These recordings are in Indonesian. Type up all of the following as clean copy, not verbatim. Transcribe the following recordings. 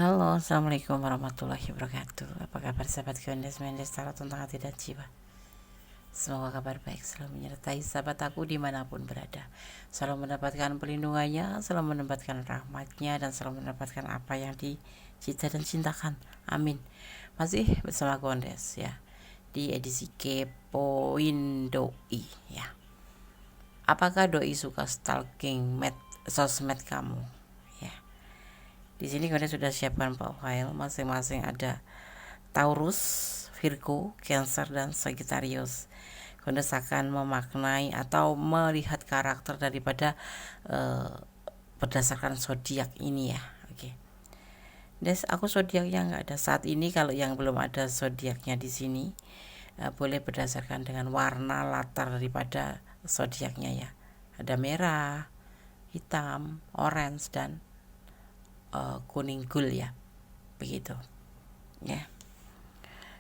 Halo, assalamualaikum warahmatullahi wabarakatuh. Apa kabar sahabat Mendes Tarot tentang hati dan jiwa? Semoga kabar baik selalu menyertai sahabat aku dimanapun berada. Selalu mendapatkan pelindungannya, selalu mendapatkan rahmatnya, dan selalu mendapatkan apa yang dicita dan cintakan. Amin. Masih bersama Kondes ya, di edisi Kepoin Doi ya. Apakah doi suka stalking sosmed kamu? Ya. Di sini kalian sudah siapkan profile masing-masing, ada Taurus, Virgo, Cancer, dan Sagittarius. Kalian akan memaknai atau melihat karakter daripada berdasarkan zodiak ini ya. Oke. Des, aku zodiaknya nggak ada saat ini. Kalau yang belum ada zodiaknya di sini, boleh berdasarkan dengan warna latar daripada zodiaknya ya. Ada merah, hitam, orange, dan kuning gul ya, begitu ya.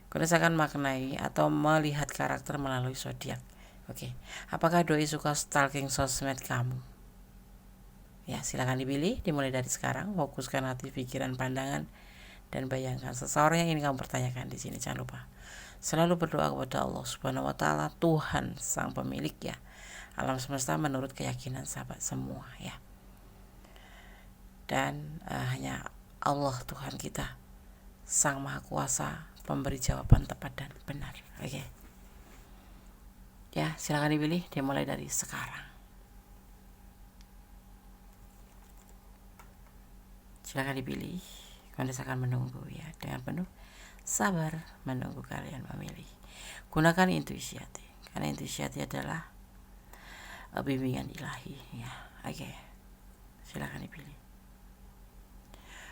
Kalian akan maknai atau melihat karakter melalui zodiak. Oke, apakah doi suka stalking sosmed kamu? Ya, silakan dipilih. Dimulai dari sekarang. Fokuskan hati, pikiran, pandangan, dan bayangkan seseorang yang ingin kamu pertanyakan di sini. Jangan lupa selalu berdoa kepada Allah Subhanahu Wa Taala, Tuhan sang pemilik ya alam semesta, menurut keyakinan sahabat semua ya. Dan hanya Allah Tuhan kita, Sang Maha Kuasa, pemberi jawaban tepat dan benar. Oke. Ya, silakan dipilih. Dimulai dari sekarang. Silakan dipilih. Kondes akan menunggu ya, dengan penuh sabar menunggu kalian memilih. Gunakan intuisi hati, karena intuisi hati adalah bimbingan ilahi ya. Oke. Silakan dipilih.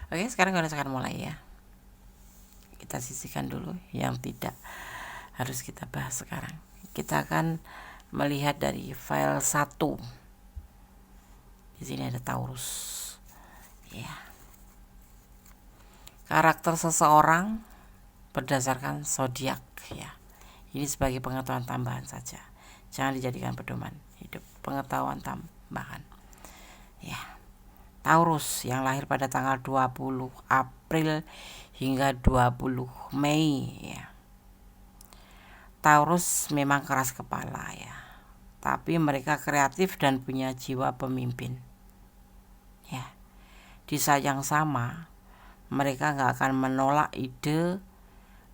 Oke, sekarang Kondes akan mulai ya. Kita sisihkan dulu yang tidak harus kita bahas sekarang. Kita akan melihat dari file 1. Di sini ada Taurus. Ya. Karakter seseorang berdasarkan zodiak ya. Ini sebagai pengetahuan tambahan saja. Jangan dijadikan pedoman hidup, pengetahuan tambahan. Ya. Taurus yang lahir pada tanggal 20 April hingga 20 Mei ya. Taurus memang keras kepala ya, tapi mereka kreatif dan punya jiwa pemimpin ya. Di saat yang sama mereka gak akan menolak ide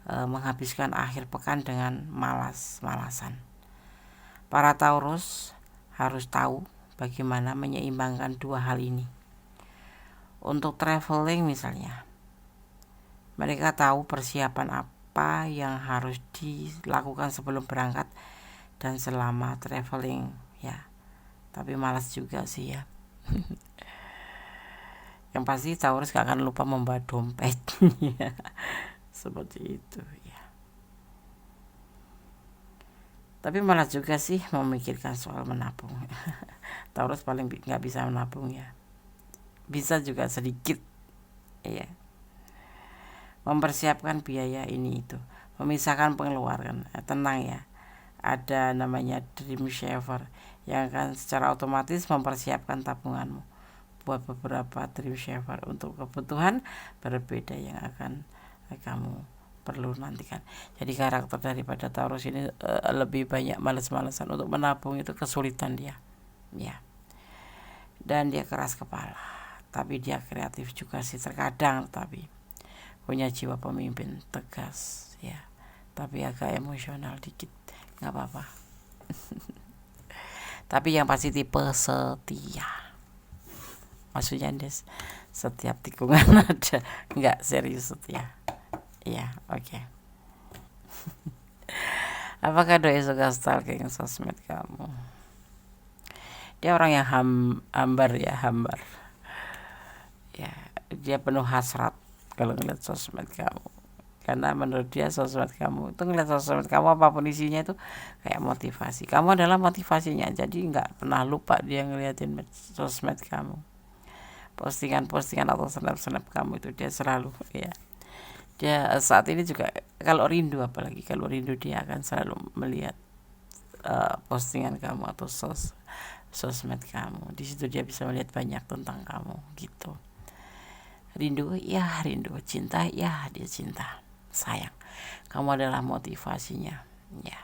menghabiskan akhir pekan dengan malas-malasan. Para Taurus harus tahu bagaimana menyeimbangkan dua hal ini. Untuk traveling misalnya, mereka tahu persiapan apa yang harus dilakukan sebelum berangkat dan selama traveling ya. Tapi malas juga sih ya. Yang pasti Taurus gak akan lupa membawa dompet ya. Seperti itu ya. Tapi malas juga sih memikirkan soal menabung. Taurus paling gak bisa menabung ya. Bisa juga sedikit ya. Mempersiapkan biaya ini itu, memisahkan pengeluaran. Tenang ya, ada namanya dream saver yang akan secara otomatis mempersiapkan tabunganmu buat beberapa dream saver untuk kebutuhan berbeda yang akan kamu perlu nantikan. Jadi karakter daripada Taurus ini lebih banyak males-malesan untuk menabung, itu kesulitan dia ya. Dan dia keras kepala, tapi dia kreatif juga sih terkadang, tapi punya jiwa pemimpin tegas ya, tapi agak emosional dikit, nggak apa-apa. Tapi yang pasti tipe setia, maksudnya Des, setiap tikungan ada, nggak serius setia ya. Oke. Apakah doi suka stalking sosmed kamu? Dia orang yang hambar ya, ya. Dia penuh hasrat kalau ngeliat sosmed kamu, karena menurut dia sosmed kamu itu, ngeliat sosmed kamu apapun isinya itu kayak motivasi. Kamu adalah motivasinya, jadi nggak pernah lupa dia ngeliatin sosmed kamu, postingan atau snap kamu itu dia selalu ya. Dia saat ini juga kalau rindu, apalagi kalau rindu, dia akan selalu melihat postingan kamu atau sosmed kamu. Di situ dia bisa melihat banyak tentang kamu gitu. Rindu, ya rindu. Cinta, ya dia cinta. Sayang, kamu adalah motivasinya. Ya,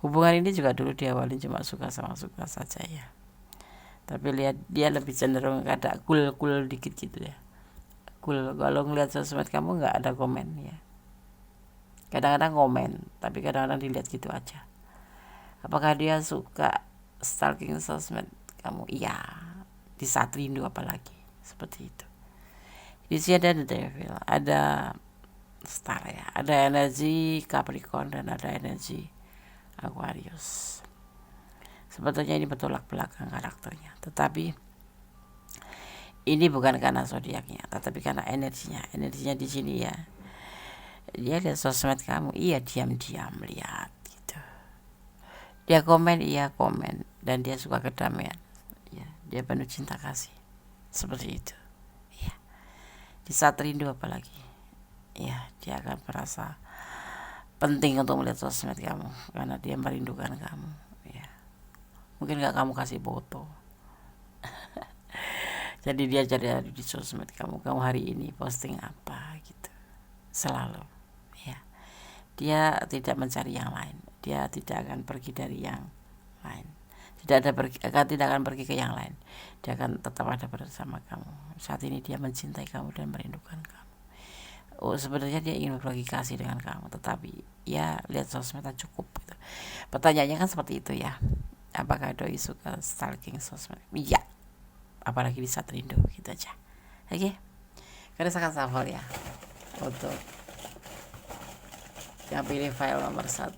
hubungan ini juga dulu diawali cuma suka sama suka saja ya, tapi lihat dia lebih cenderung ada cool dikit gitu ya. Cool kalau ngeliat sosmed kamu nggak ada komen ya, kadang-kadang komen tapi kadang-kadang dilihat gitu aja. Apakah dia suka stalking sosmed kamu? Iya, di saat rindu apalagi seperti itu. Di sini ada the devil, ada star ya, ada energi Capricorn dan ada energi Aquarius. Sebetulnya ini bertolak belakang karakternya, tetapi ini bukan karena zodiaknya, tetapi karena energinya di sini ya. Dia lihat sosmed kamu, iya diam-diam lihat gitu. Dia komen, iya komen, dan dia suka kedamaian. Ya, dia penuh cinta kasih, seperti itu. Ya, di saat rindu apalagi, ya dia akan merasa penting untuk melihat sosmed kamu karena dia merindukan kamu. Ya, mungkin nggak kamu kasih foto. Jadi dia cari di sosmed kamu hari ini posting apa gitu, selalu ya. Dia tidak mencari yang lain, dia tidak akan pergi dari yang lain, tidak akan pergi ke yang lain. Dia akan tetap ada bersama kamu. Saat ini dia mencintai kamu dan merindukan kamu. Sebenarnya dia ingin berbagi kasih dengan kamu, tetapi ya lihat sosmed cukup gitu. Pertanyaannya kan seperti itu ya, apakah doi suka stalking sosmed? Iya, apalagi di saat rindu gitu aja. Oke, karena sangat shuffle ya untuk yang pilih file nomor 1.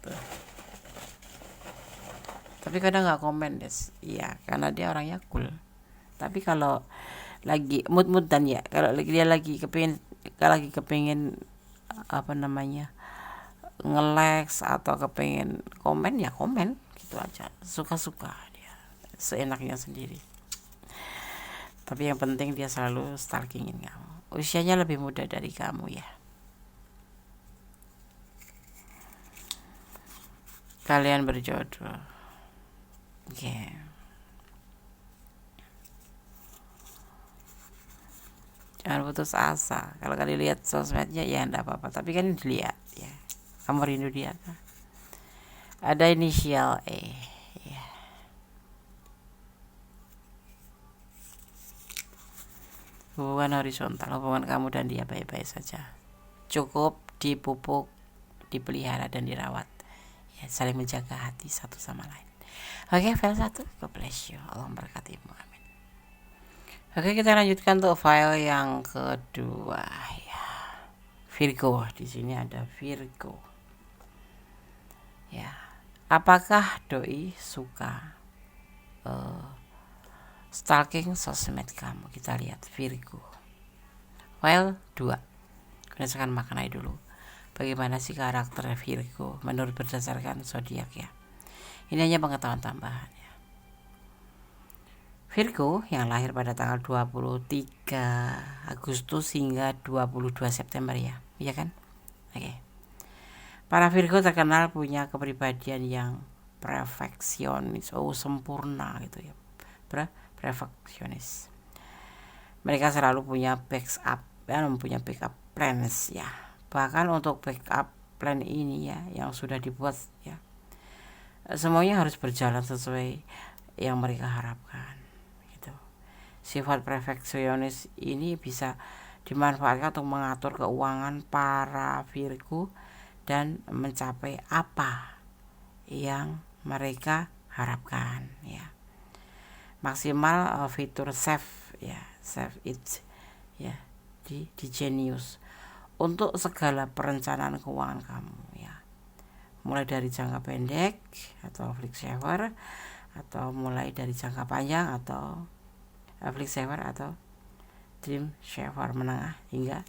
Tapi kadang nggak komen des, iya karena dia orangnya cool. Tapi kalau lagi mood dan ya, kalau dia lagi kepingin apa namanya nge-likes atau kepingin komen ya komen gitu aja, suka-suka dia seenaknya sendiri. Tapi yang penting dia selalu stalkingin kamu. Usianya lebih muda dari kamu ya. Kalian berjodoh. Oke. Jangan putus asa. Kalau kalian lihat sosmednya ya enggak apa-apa, tapi kan dilihat ya. Kamu rindu dia kan? Ada inisial E ya. Hubungan horizontal, hubungan kamu dan dia baik-baik saja. Cukup dipupuk, dipelihara dan dirawat. Ya, saling menjaga hati satu sama lain. Oke, file 1. God bless you. Allah memberkatimu. Amin. Oke, kita lanjutkan untuk file yang kedua ya. Virgo. Di sini ada Virgo. Ya. Apakah doi suka stalking sosmed kamu? Kita lihat Virgo. File 2. Berdasarkan maknanya dulu. Bagaimana sih karakter Virgo menurut berdasarkan zodiak ya. Ini hanya pengetahuan tambahan ya. Virgo yang lahir pada tanggal 23 Agustus hingga 22 September ya. Iya kan? Oke. Para Virgo terkenal punya kepribadian yang perfeksionis, sempurna gitu ya. Perfeksionis. Mereka selalu punya backup plans ya. Bahkan untuk backup plan ini ya yang sudah dibuat ya, semuanya harus berjalan sesuai yang mereka harapkan gitu. Sifat perfeksionis ini bisa dimanfaatkan untuk mengatur keuangan para Virgo dan mencapai apa yang mereka harapkan ya. Maksimal fitur save it ya di Genius untuk segala perencanaan keuangan kamu ya, mulai dari jangka pendek atau flex saver, atau mulai dari jangka panjang atau flex saver atau dream saver menengah hingga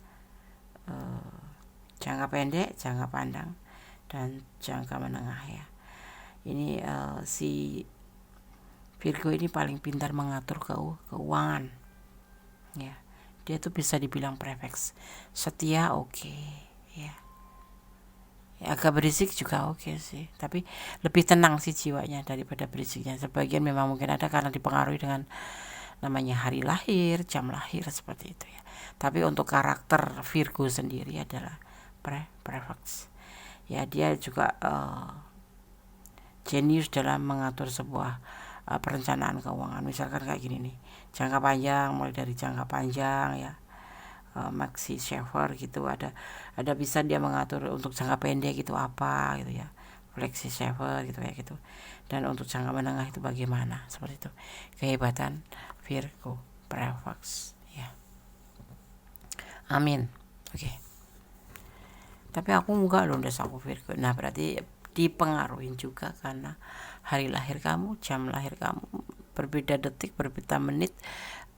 jangka pendek, jangka panjang dan jangka menengah ya. Ini si Virgo ini paling pintar mengatur keuangan ya. Dia tuh bisa dibilang perfect, setia oke ya. Ya, agak berisik juga oke sih, tapi lebih tenang sih jiwanya daripada berisiknya. Sebagian memang mungkin ada karena dipengaruhi dengan namanya hari lahir, jam lahir seperti itu ya. Tapi untuk karakter Virgo sendiri adalah prefix. Ya, dia juga jenius dalam mengatur sebuah perencanaan keuangan. Misalkan kayak gini nih, jangka panjang, mulai dari jangka panjang ya, maxi saver gitu, ada bisa dia mengatur untuk jangka pendek gitu apa gitu ya, flexi saver gitu ya gitu, dan untuk jangka menengah itu bagaimana, seperti itu kehebatan Virgo prefix ya. Amin. Oke. Tapi aku enggak loh, das aku Virgo. Nah, berarti dipengaruhi juga karena hari lahir kamu, jam lahir kamu berbeda detik, berbeda menit,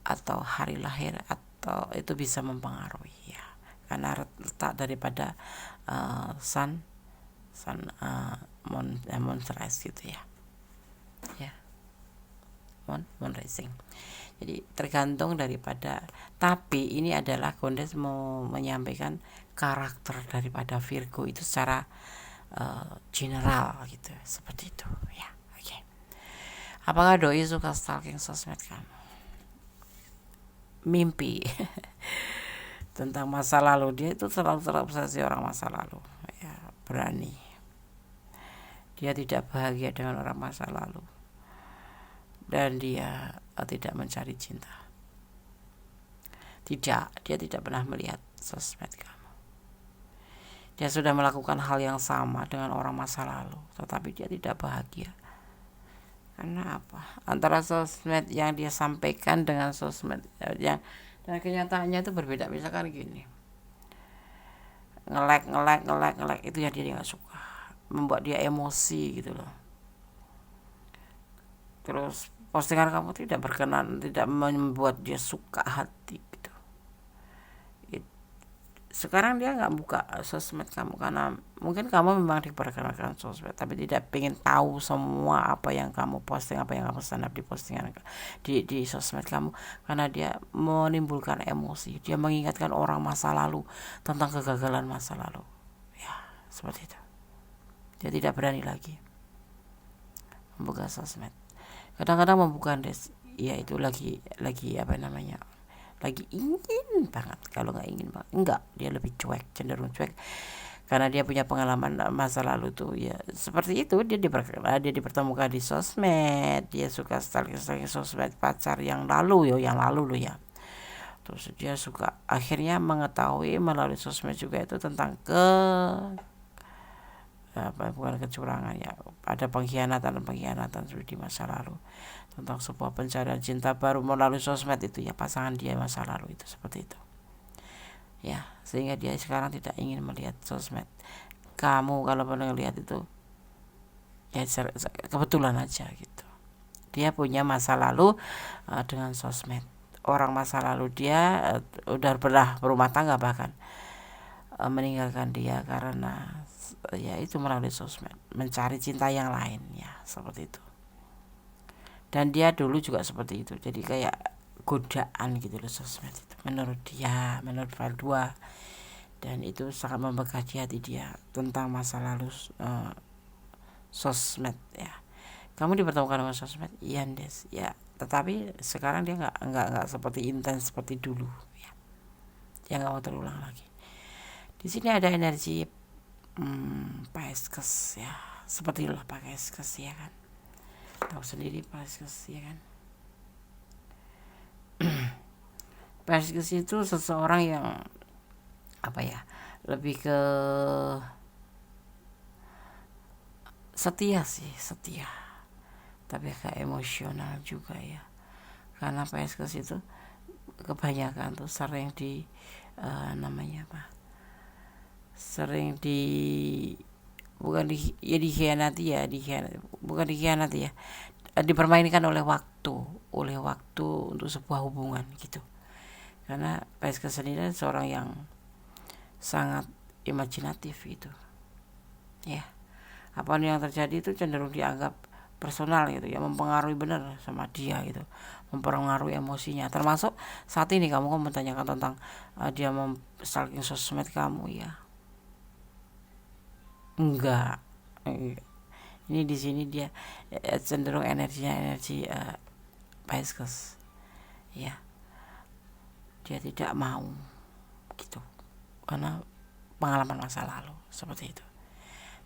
atau hari lahir, atau itu bisa mempengaruhi ya. Karena letak daripada sun moon rise gitu ya. Ya. Moon rising. Jadi tergantung daripada, tapi ini adalah Gondes mau menyampaikan karakter daripada Virgo itu secara general gitu, seperti itu ya. Oke. Apakah doi suka stalking sosmed kamu? Mimpi tentang masa lalu, dia itu selalu terobsesi orang masa lalu ya, berani. Dia tidak bahagia dengan orang masa lalu, dan dia tidak mencari cinta. Dia tidak pernah melihat sosmed kamu. Dia sudah melakukan hal yang sama dengan orang masa lalu, tetapi dia tidak bahagia. Karena apa? Antara sosmed yang dia sampaikan dengan sosmed yang dan kenyataannya itu berbeda. Misalkan gini, nge-like itu yang dia nggak suka, membuat dia emosi gitu loh. Terus postingan kamu tidak berkenan, tidak membuat dia suka hati gitu. Sekarang dia nggak buka sosmed kamu karena mungkin kamu memang diperkenalkan sosmed, tapi tidak pengen tahu semua apa yang kamu posting, apa yang kamu stand up di postingan di sosmed kamu, karena dia menimbulkan emosi, dia mengingatkan orang masa lalu tentang kegagalan masa lalu ya, seperti itu. Dia tidak berani lagi membuka sosmed. Kadang-kadang membuka ya itu lagi apa namanya, lagi ingin banget. Kalau nggak ingin banget, enggak, dia lebih cuek, cenderung cuek, karena dia punya pengalaman masa lalu tuh ya seperti itu. Dia dipertemukan di sosmed, dia suka stalking sosmed pacar yang lalu loh ya. Terus dia suka akhirnya mengetahui melalui sosmed juga itu tentang bukan kecurangan ya, ada pengkhianatan di masa lalu, tentang sebuah pencarian cinta baru melalui sosmed itu ya, pasangan dia masa lalu itu, seperti itu ya. Sehingga dia sekarang tidak ingin melihat sosmed kamu. Kalau pernah lihat itu ya kebetulan aja gitu, dia punya masa lalu dengan sosmed. Orang masa lalu dia udah pernah berumah tangga, bahkan meninggalkan dia karena ya itu melalui sosmed, mencari cinta yang lain ya, seperti itu. Dan dia dulu juga seperti itu, jadi kayak godaan gitu loh sosmed itu, menurut dia, menurut file 2. Dan itu sangat membekas di hati dia tentang masa lalu sosmed ya. Kamu dipertemukan dengan sosmed, iya Des ya, tetapi sekarang dia nggak seperti intens seperti dulu ya. Dia nggak mau terulang lagi. Di sini ada energi Pisces ya, seperti itulah Pisces ya kan, tahu sendiri Pisces ya kan. Pisces itu seseorang yang apa ya, lebih ke setia, tapi agak emosional juga ya, karena Pisces itu kebanyakan tuh sering namanya apa, sering dipermainkan oleh waktu untuk sebuah hubungan gitu. Karena Pisces sendiri seorang yang sangat imajinatif gitu ya, apa yang terjadi itu cenderung dianggap personal gitu ya, mempengaruhi benar sama dia gitu, mempengaruhi emosinya. Termasuk saat ini kamu menanyakan tentang dia stalking sosmed kamu ya, enggak. Ini di sini dia cenderung energi Pisces ya. Dia tidak mau gitu, karena pengalaman masa lalu seperti itu.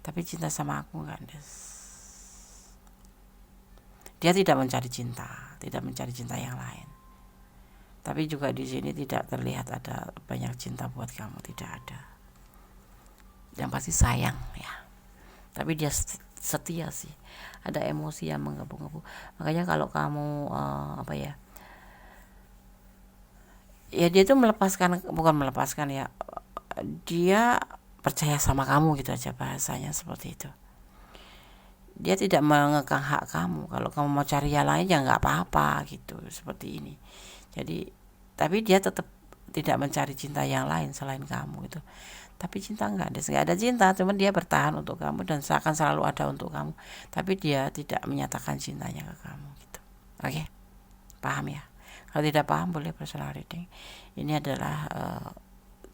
Tapi cinta sama aku enggak, Des. Dia tidak mencari cinta yang lain. Tapi juga di sini tidak terlihat ada banyak cinta buat kamu, tidak ada. Yang pasti sayang ya. Tapi dia setia sih. Ada emosi yang menggebu-gebu. Makanya kalau kamu ya dia itu bukan melepaskan ya. Dia percaya sama kamu gitu aja, bahasanya seperti itu. Dia tidak mengekang hak kamu. Kalau kamu mau cari yang lain ya nggak apa-apa gitu, seperti ini. Jadi tapi dia tetap tidak mencari cinta yang lain selain kamu itu. Tapi cinta nggak ada cinta, cuman dia bertahan untuk kamu dan akan selalu ada untuk kamu. Tapi dia tidak menyatakan cintanya ke kamu gitu. Oke, paham ya? Kalau tidak paham boleh personal reading. Ini adalah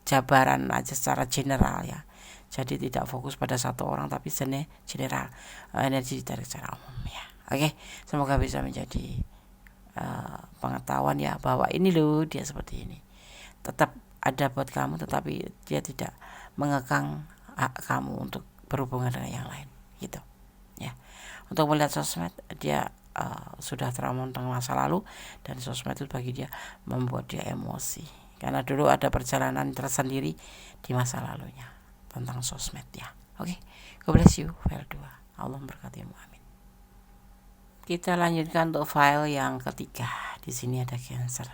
jabaran aja secara general ya. Jadi tidak fokus pada satu orang, tapi general, energi ditarik secara umum ya. Oke, semoga bisa menjadi pengetahuan ya, bahwa ini loh dia seperti ini. Tetap ada buat kamu, tetapi dia tidak mengekang hak kamu untuk berhubungan dengan yang lain gitu ya. Untuk melihat sosmed, dia sudah trauma tentang masa lalu, dan sosmed itu bagi dia membuat dia emosi karena dulu ada perjalanan tersendiri di masa lalunya tentang sosmed ya. Oke, God bless you. File 2. Allah memberkatimu, amin. Kita lanjutkan untuk file yang ketiga. Di sini ada Cancer.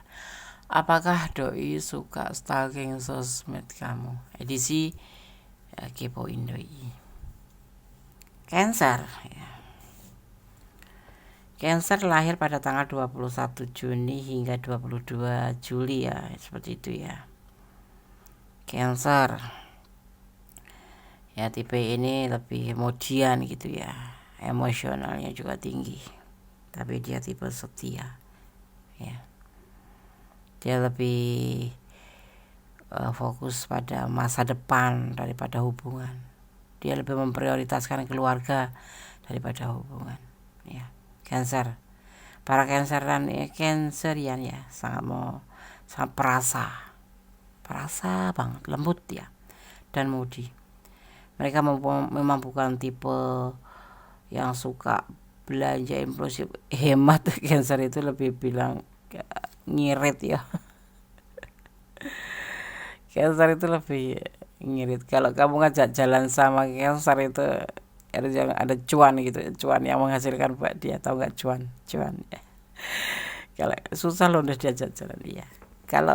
Apakah doi suka stalking sosmed kamu? Edisi kepoin doi. Cancer ya. Cancer lahir pada tanggal 21 Juni hingga 22 Juli ya, seperti itu ya. Cancer ya, tipe ini lebih emojian gitu ya, emosionalnya juga tinggi, tapi dia tipe setia ya. Dia lebih fokus pada masa depan daripada hubungan. Dia lebih memprioritaskan keluarga daripada hubungan ya. Cancer, para Canceran ya, Cancerian ya, sangat perasa banget, lembut ya, dan moody. Mereka memang bukan tipe yang suka belanja impulsif, hemat. Cancer itu lebih bilang ngirit ya. Cancer itu lebih ngirit. Kalau kamu ngajak jalan sama Cancer itu ada cuan gitu, cuan yang menghasilkan buat dia, tahu nggak cuan ya. Kalau susah loh udah diajak jalan dia. Kalau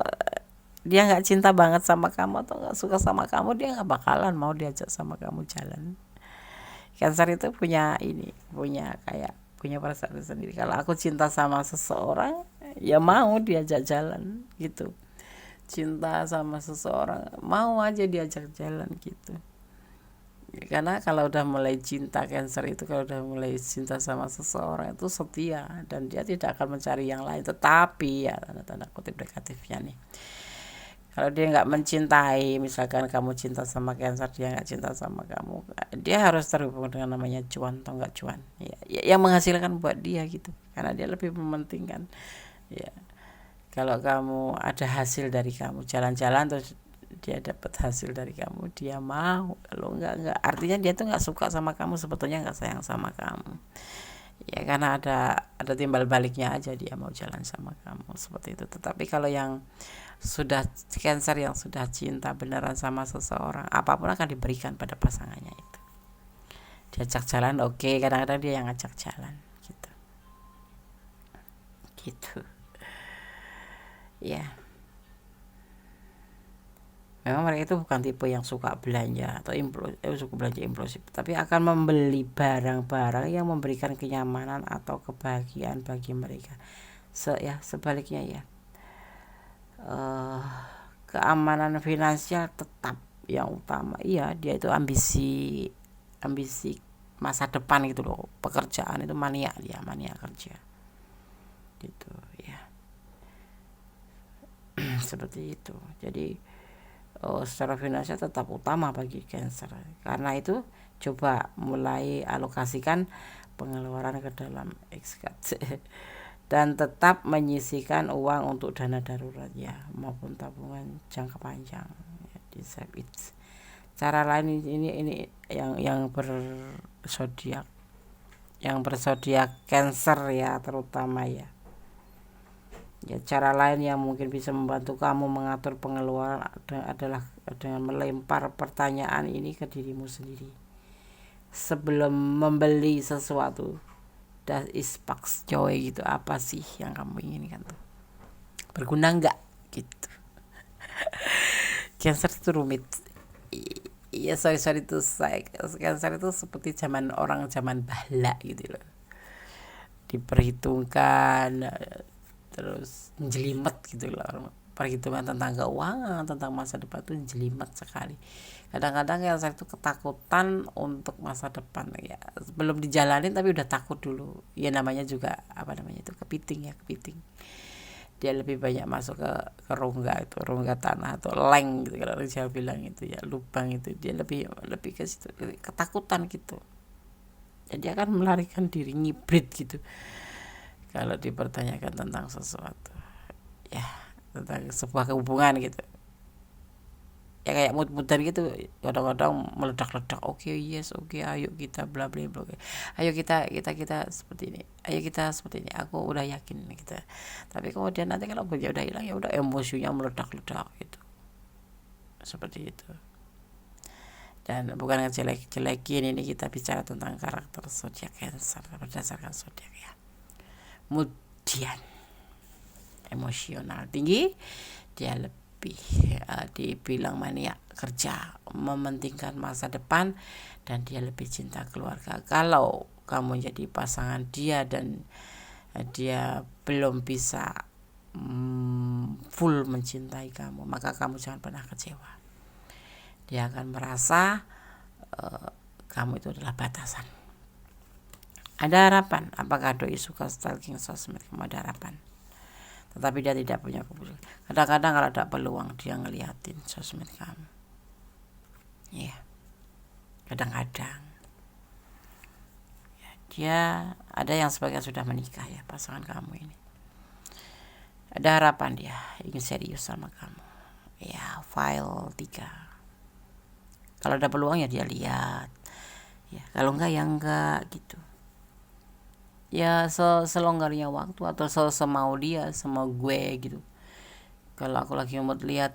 dia nggak cinta banget sama kamu atau nggak suka sama kamu, dia nggak bakalan mau diajak sama kamu jalan. Cancer itu punya perasaan sendiri. Kalau aku cinta sama seseorang, ya mau diajak jalan gitu. Cinta sama seseorang, mau aja diajak jalan gitu. Karena kalau udah mulai cinta, Cancer itu kalau udah mulai cinta sama seseorang itu setia, dan dia tidak akan mencari yang lain. Tetapi ya, tanda-tanda kutip negatifnya nih, kalau dia nggak mencintai, misalkan kamu cinta sama Cancer, dia nggak cinta sama kamu, dia harus terhubung dengan namanya cuan atau nggak cuan ya, yang menghasilkan buat dia gitu, karena dia lebih mementingkan ya. Kalau kamu ada hasil dari kamu jalan-jalan terus dia dapat hasil dari kamu, dia mau. Kalau enggak, artinya dia tuh nggak suka sama kamu, sebetulnya nggak sayang sama kamu ya, karena ada timbal baliknya aja, dia mau jalan sama kamu seperti itu. Tetapi kalau yang sudah Cancer, yang sudah cinta beneran sama seseorang, apapun akan diberikan pada pasangannya itu. Diajak jalan oke, kadang-kadang dia yang ngajak jalan gitu ya. Memang mereka itu bukan tipe yang suka belanja atau suka belanja impulsif, tapi akan membeli barang-barang yang memberikan kenyamanan atau kebahagiaan bagi mereka. Sebaliknya ya, keamanan finansial tetap yang utama. Iya, dia itu ambisi masa depan gitu loh. Pekerjaan itu mania kerja gitu ya. Seperti itu. Jadi secara finansial tetap utama bagi Cancer. Karena itu coba mulai alokasikan pengeluaran ke dalam XKT dan tetap menyisihkan uang untuk dana darurat ya maupun tabungan jangka panjang ya, di save it. Cara lain ini yang berzodiak Cancer ya terutama ya. Ya cara lain yang mungkin bisa membantu kamu mengatur pengeluaran adalah dengan melempar pertanyaan ini ke dirimu sendiri sebelum membeli sesuatu. That is sparks joy gitu, apa sih yang kamu inginkan tuh, berguna nggak gitu. Cancer itu rumit. Iya sorry itu saya Cancer itu seperti zaman bala gitu loh, diperhitungkan terus jelimet gitu loh. Perhitungan tentang keuangan, tentang masa depan tuh jelimet sekali. Kadang-kadang yang saya itu ketakutan untuk masa depan ya, belum dijalanin tapi udah takut dulu. Ya namanya juga kepiting. Dia lebih banyak masuk ke rongga tanah atau leng gitu kalau orang Jawa bilang itu ya, lubang itu. Dia lebih ke situ, ketakutan gitu. Jadi akan melarikan diri, ngibrit gitu kalau dipertanyakan tentang sesuatu ya, tentang sebuah hubungan gitu ya, kayak mood-moodan gitu, kadang-kadang meledak-ledak, oke, ayo kita bla bla bla, ayo kita seperti ini, aku udah yakin gitu. Tapi kemudian nanti kalau udah hilang ya udah emosinya meledak-ledak gitu, seperti itu. Dan bukan ngejelek-jelekin, ini kita bicara tentang karakter zodiak Cancer berdasarkan zodiak ya. Kemudian emosional tinggi, dia lebih dibilang maniak kerja, mementingkan masa depan, dan dia lebih cinta keluarga. Kalau kamu jadi pasangan dia dan dia belum bisa full mencintai kamu, maka kamu jangan pernah kecewa. Dia akan merasa kamu itu adalah batasan. Ada harapan. Apakah doi suka stalking sosmed? Kamu ada harapan, tetapi dia tidak punya keputusan. Kadang-kadang kalau ada peluang dia ngeliatin sosmed kamu ya, kadang-kadang ya, dia ada yang sebagian sudah menikah ya, pasangan kamu ini ada harapan, dia ingin serius sama kamu ya. File 3, kalau ada peluang ya dia lihat ya, kalau enggak ya enggak gitu ya, selonggarnya waktu atau semau dia, sama gue gitu. Kalau aku lagi mau lihat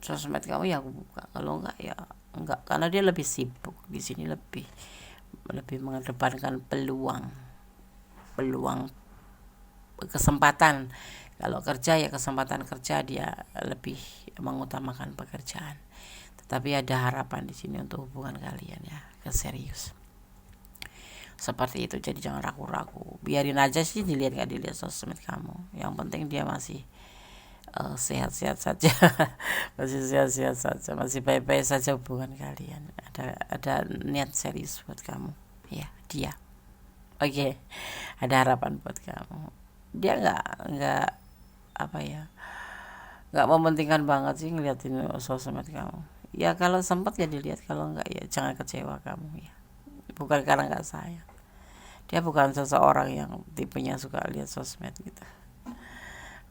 sosmed kamu ya aku buka, kalau enggak ya enggak, karena dia lebih sibuk di sini, lebih mengedepankan peluang kesempatan. Kalau kerja ya kesempatan kerja, dia lebih mengutamakan pekerjaan. Tetapi ada harapan di sini untuk hubungan kalian ya, keserius seperti itu. Jadi jangan ragu-ragu, biarin aja sih dilihat gak dilihat sosmed kamu, yang penting dia masih sehat-sehat saja masih sehat-sehat saja, masih baik-baik saja hubungan kalian, ada niat serius buat kamu ya dia. Oke. Ada harapan buat kamu. Dia nggak mementingkan banget sih ngeliatin sosmed kamu ya, kalau sempat ya dilihat, kalau enggak ya jangan kecewa kamu ya, bukan karena nggak sayang. Dia bukan seseorang yang tipenya suka lihat sosmed gitu.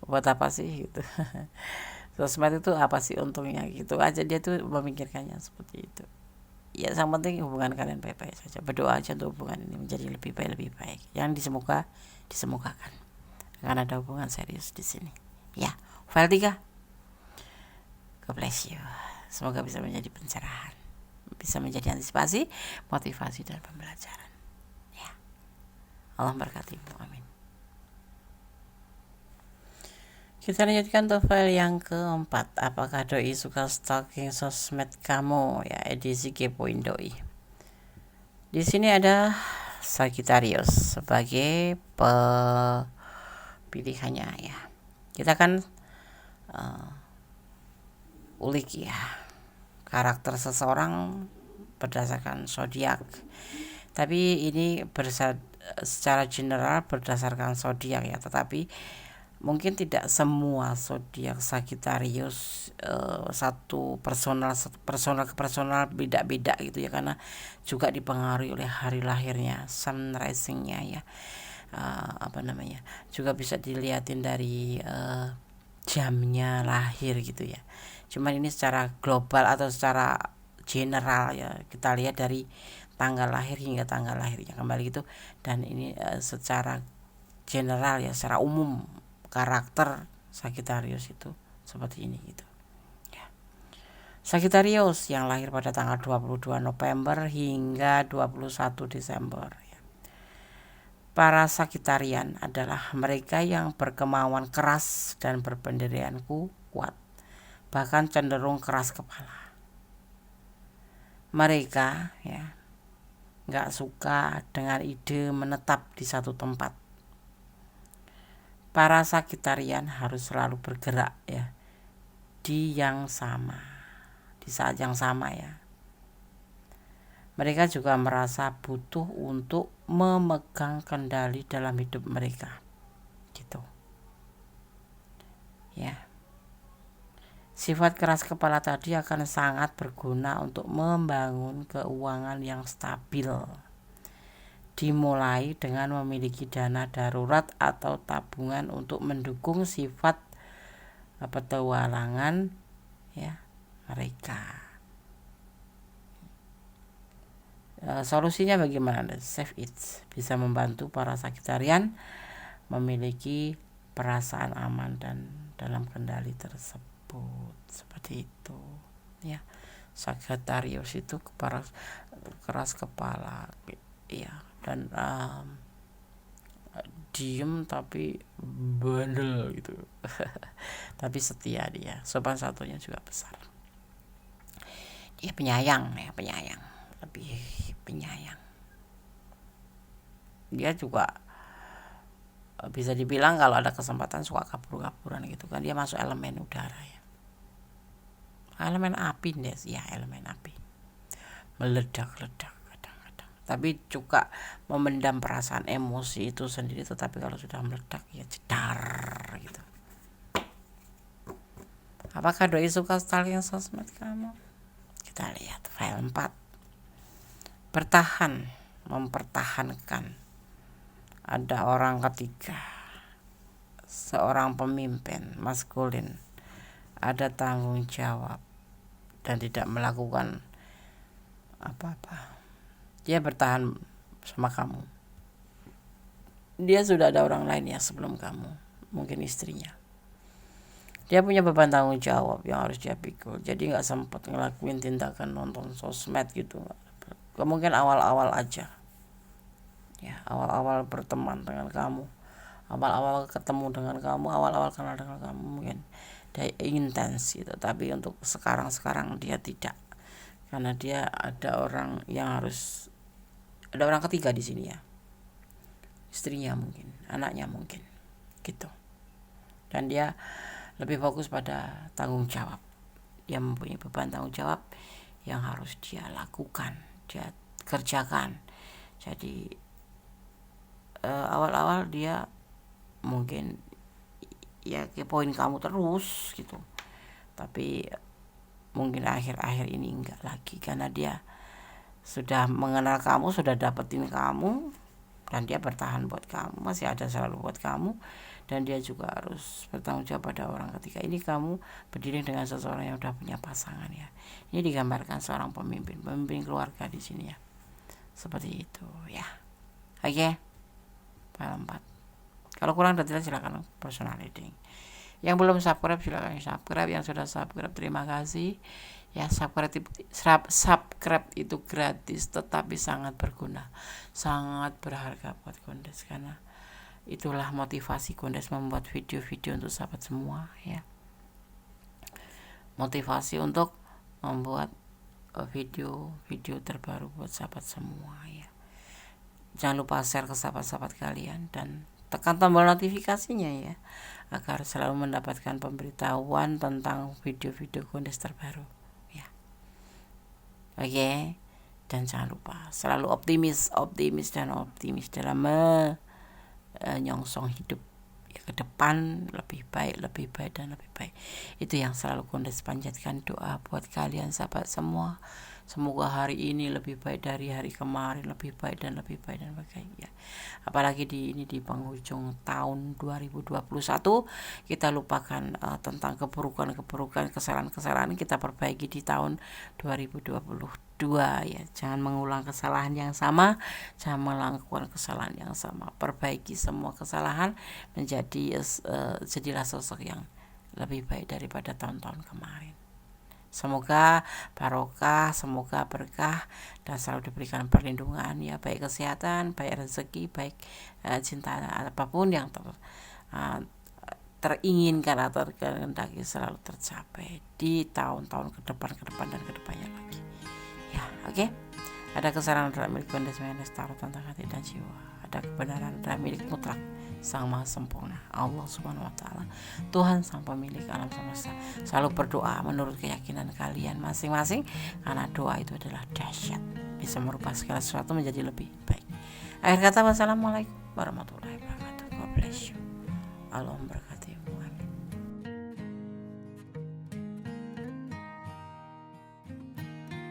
Buat apa sih gitu. Sosmed itu apa sih untungnya gitu aja, dia tuh memikirkannya seperti itu ya. Yang penting hubungan kalian baik-baik saja. Berdoa aja untuk hubungan ini menjadi lebih baik. Yang disemogakan karena ada hubungan serius di sini ya. File 3, God bless you. Semoga bisa menjadi pencerahan, bisa menjadi antisipasi, motivasi, dan pembelajaran ya. Allah berkatimu, amin. Kita lanjutkan ke file yang keempat. Apakah doi suka stalking sosmed kamu ya, edisi kepoin doi. Di sini ada Sagittarius sebagai pilihannya ya. Kita kan ulik ya karakter seseorang berdasarkan zodiak. Tapi ini secara general berdasarkan zodiak ya, tetapi mungkin tidak semua zodiak Sagittarius satu personal ke personal beda-beda gitu ya, karena juga dipengaruhi oleh hari lahirnya, sun risingnya ya. juga bisa dilihatin dari jamnya lahir gitu ya. Cuman ini secara global atau secara general ya, kita lihat dari tanggal lahir hingga tanggal lahirnya kembali gitu. Dan ini secara general ya, secara umum karakter Sagittarius itu seperti ini gitu. Sagittarius yang lahir pada tanggal 22 November hingga 21 Desember. Para Sagitarian adalah mereka yang berkemauan keras dan berpendirian kuat, bahkan cenderung keras kepala. Mereka ya nggak suka dengan ide menetap di satu tempat. Para Sagitarian harus selalu bergerak ya di saat yang sama ya. Mereka juga merasa butuh untuk memegang kendali dalam hidup mereka. Gitu. Ya. Sifat keras kepala tadi akan sangat berguna untuk membangun keuangan yang stabil. Dimulai dengan memiliki dana darurat atau tabungan untuk mendukung sifat petualangan ya mereka. Solusinya bagaimana? Save it bisa membantu para Sagitarian memiliki perasaan aman dan dalam kendali tersebut, seperti itu ya. Sagittarius itu keras kepala ya, dan diem tapi bandel gitu tapi setia, dia sopan satunya juga besar. Dia penyayang, lebih penyayang. Dia juga bisa dibilang kalau ada kesempatan suka kabur-kaburan gitu kan. Dia masuk elemen udara ya, elemen api deh ya, elemen api, meledak-ledak kadang-kadang, tapi juga memendam perasaan emosi itu sendiri. Tetapi kalau sudah meledak ya jedar gitu. Apakah doi suka stalking sosmed kamu? Kita lihat file 4. Bertahan, mempertahankan. Ada orang ketiga, seorang pemimpin maskulin, ada tanggung jawab dan tidak melakukan apa-apa. Dia bertahan sama kamu. Dia sudah ada orang lain ya sebelum kamu, mungkin istrinya. Dia punya beban tanggung jawab yang harus dia pikul, jadi gak sempat ngelakuin tindakan nonton sosmed gitu. Mungkin awal-awal aja ya, awal-awal berteman dengan kamu, awal-awal ketemu dengan kamu, awal-awal kenal dengan kamu, mungkin dia intens gitu. Tapi untuk sekarang dia tidak, karena dia ada orang ketiga di sini ya, istrinya mungkin, anaknya mungkin gitu. Dan dia lebih fokus pada tanggung jawab. Dia mempunyai beban tanggung jawab yang harus dia lakukan, dia kerjakan. Jadi awal-awal dia mungkin ya kepoin kamu terus gitu, tapi mungkin akhir-akhir ini enggak lagi, karena dia sudah mengenal kamu, sudah dapetin kamu, dan dia bertahan buat kamu, masih ada selalu buat kamu. Dan dia juga harus bertanggung jawab pada orang ketiga. Ini kamu berdiri dengan seseorang yang udah punya pasangan ya. Ini digambarkan seorang pemimpin keluarga di sini ya, seperti itu ya. Oke, file 4. Kalau kurang detail silakan personal reading. Yang belum subscribe silakan subscribe, yang sudah subscribe terima kasih ya. Subscribe itu gratis tetapi sangat berguna, sangat berharga buat Kondes, karena itulah motivasi Kondes membuat video-video untuk sahabat semua ya. Motivasi untuk membuat video-video terbaru buat sahabat semua ya. Jangan lupa share ke sahabat-sahabat kalian dan tekan tombol notifikasinya ya, agar selalu mendapatkan pemberitahuan tentang video-video Kondes terbaru ya. Oke. Dan jangan lupa selalu optimis dalam nyongsong hidup ya, ke depan lebih baik dan lebih baik. Itu yang selalu Kondes panjatkan doa buat kalian sahabat semua. Semoga hari ini lebih baik dari hari kemarin, lebih baik dan lebih baik dan baik ya. Apalagi di penghujung tahun 2021, kita lupakan tentang keburukan-keburukan, kesalahan-kesalahan, kita perbaiki di tahun 2022 ya. Jangan mengulang kesalahan yang sama, jangan melakukan kesalahan yang sama. Perbaiki semua kesalahan, jadilah sosok yang lebih baik daripada tahun-tahun kemarin. Semoga barokah, semoga berkah, dan selalu diberikan perlindungan ya, baik kesehatan, baik rezeki, baik cinta, apapun yang teringinkan atau terkehendaki selalu tercapai di tahun-tahun ke depan dan ke depannya lagi ya. Oke. Ada kesalahan adalah milik Banda Semesta Taruh tentang hati dan jiwa. Ada kebenaran adalah milik mutlak Sang Maha Sempurna, Allah Subhanahu wa Ta'ala, Tuhan sang pemilik alam semesta. Selalu berdoa menurut keyakinan kalian masing-masing, karena doa itu adalah dahsyat, bisa merubah segala sesuatu menjadi lebih baik. Akhir kata, wassalamualaikum warahmatullahi wabarakatuh. God bless you. Allah memberkati.